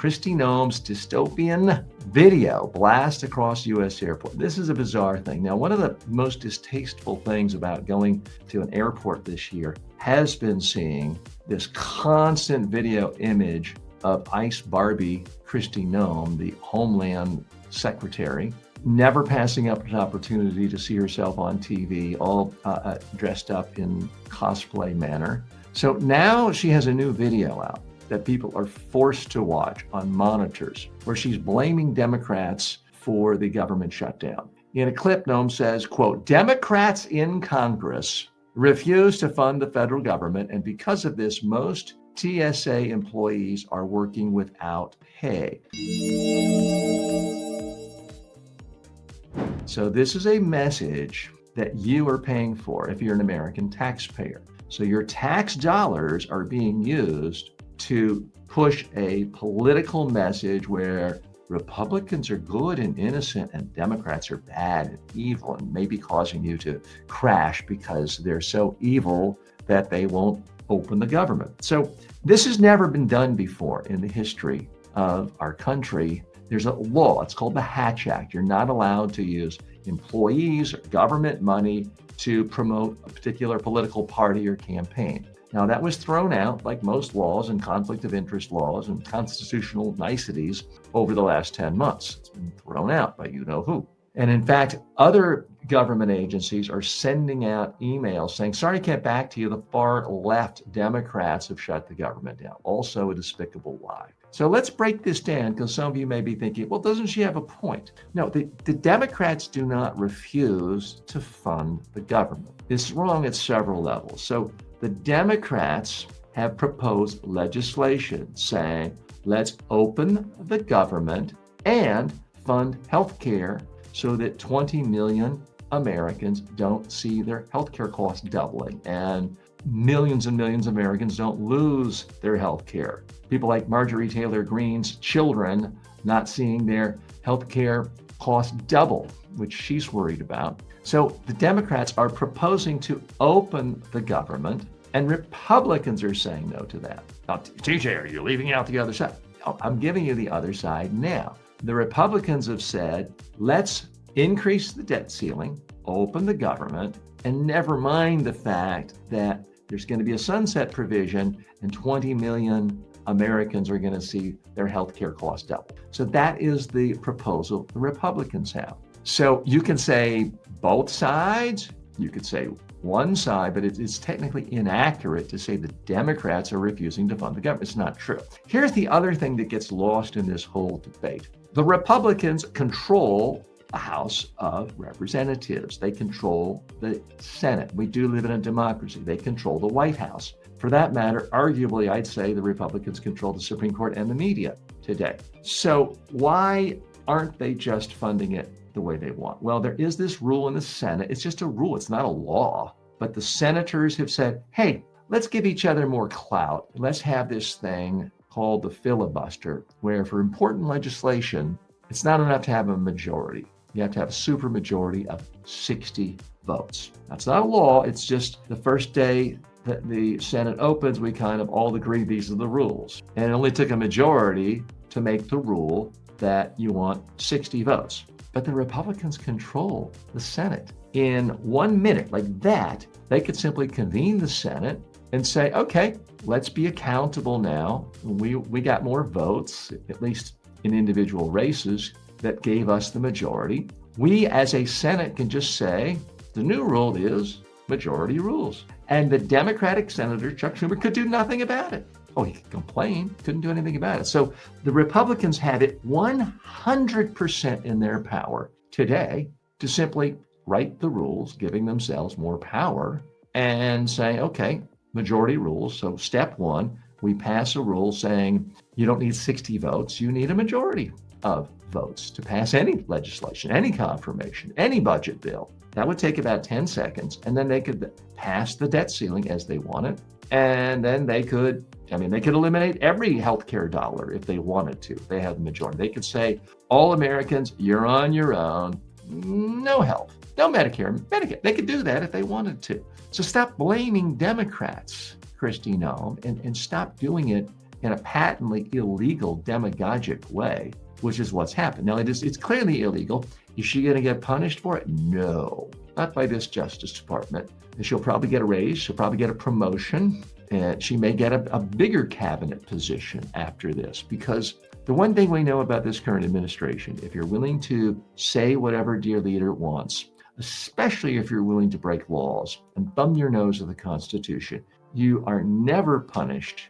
Kristi Noem's dystopian video blast across U.S. airport. This is a bizarre thing. Now, one of the most distasteful things about going to an airport this year has been seeing this constant video image of Ice Barbie Kristi Noem, the Homeland Secretary, never passing up an opportunity to see herself on TV, all dressed up in cosplay manner. So now she has a new video out that people are forced to watch on monitors, where she's blaming Democrats for the government shutdown. In a clip, Noem says, quote, "Democrats in Congress refuse to fund the federal government, and because of this, most TSA employees are working without pay." So this is a message that you are paying for if you're an American taxpayer. So your tax dollars are being used to push a political message where Republicans are good and innocent and Democrats are bad and evil and maybe causing you to crash because they're so evil that they won't open the government. So this has never been done before in the history of our country. There's a law, it's called the Hatch Act. You're not allowed to use employees or government money to promote a particular political party or campaign. Now, that was thrown out, like most laws and conflict of interest laws and constitutional niceties, over the last 10 months. It's been thrown out by you know who. And in fact, other government agencies are sending out emails saying, sorry, I can't back to you. The far left Democrats have shut the government down. Also a despicable lie. So let's break this down, because some of you may be thinking, well, doesn't she have a point? No, the Democrats do not refuse to fund the government. It's wrong at several levels. So the Democrats have proposed legislation saying, let's open the government and fund health care so that 20 million Americans don't see their healthcare costs doubling and millions of Americans don't lose their healthcare. People like Marjorie Taylor Greene's children not seeing their healthcare costs double, which she's worried about. So the Democrats are proposing to open the government, and Republicans are saying no to that. Now, TJ, are you leaving out the other side? No, I'm giving you the other side now. The Republicans have said, let's increase the debt ceiling, open the government, and never mind the fact that there's going to be a sunset provision and 20 million Americans are going to see their healthcare costs double. So that is the proposal the Republicans have. So you can say both sides, you could say one side, but it's technically inaccurate to say the Democrats are refusing to fund the government. It's not true. Here's the other thing that gets lost in this whole debate. The Republicans control the House of Representatives. They control the Senate. We do live in a democracy. They control the White House. For that matter, arguably, I'd say the Republicans control the Supreme Court and the media today. So why aren't they just funding it the way they want? Well, there is this rule in the Senate. It's just a rule. It's not a law. But the senators have said, hey, let's give each other more clout. Let's have this thing called the filibuster, where for important legislation, it's not enough to have a majority. You have to have a supermajority of 60 votes. That's not a law. It's just the first day that the Senate opens, we kind of all agree these are the rules. And it only took a majority to make the rule that you want 60 votes. But the Republicans control the Senate. In 1 minute, like that, they could simply convene the Senate and say, okay, let's be accountable now. We got more votes, at least in individual races, that gave us the majority. We as a Senate can just say, the new rule is majority rules. And the Democratic Senator, Chuck Schumer, could do nothing about it. Oh, he could complain, couldn't do anything about it. So the Republicans have it 100% in their power today to simply write the rules, giving themselves more power and say, okay, majority rules. So step one, we pass a rule saying you don't need 60 votes, you need a majority of votes to pass any legislation, any confirmation, any budget bill. That would take about 10 seconds, and then they could pass the debt ceiling as they want it. And then they could eliminate every healthcare dollar if they wanted to. They have the majority. They could say, all Americans, you're on your own, no health, no Medicare, Medicaid. They could do that if they wanted to. So stop blaming Democrats, Kristi Noem, and stop doing it in a patently illegal demagogic way, which is what's happened. Now, it's clearly illegal. Is she going to get punished for it? No, not by this Justice Department. And she'll probably get a raise. She'll probably get a promotion. And she may get a bigger cabinet position after this, because the one thing we know about this current administration, if you're willing to say whatever dear leader wants, especially if you're willing to break laws and thumb your nose at the Constitution, you are never punished.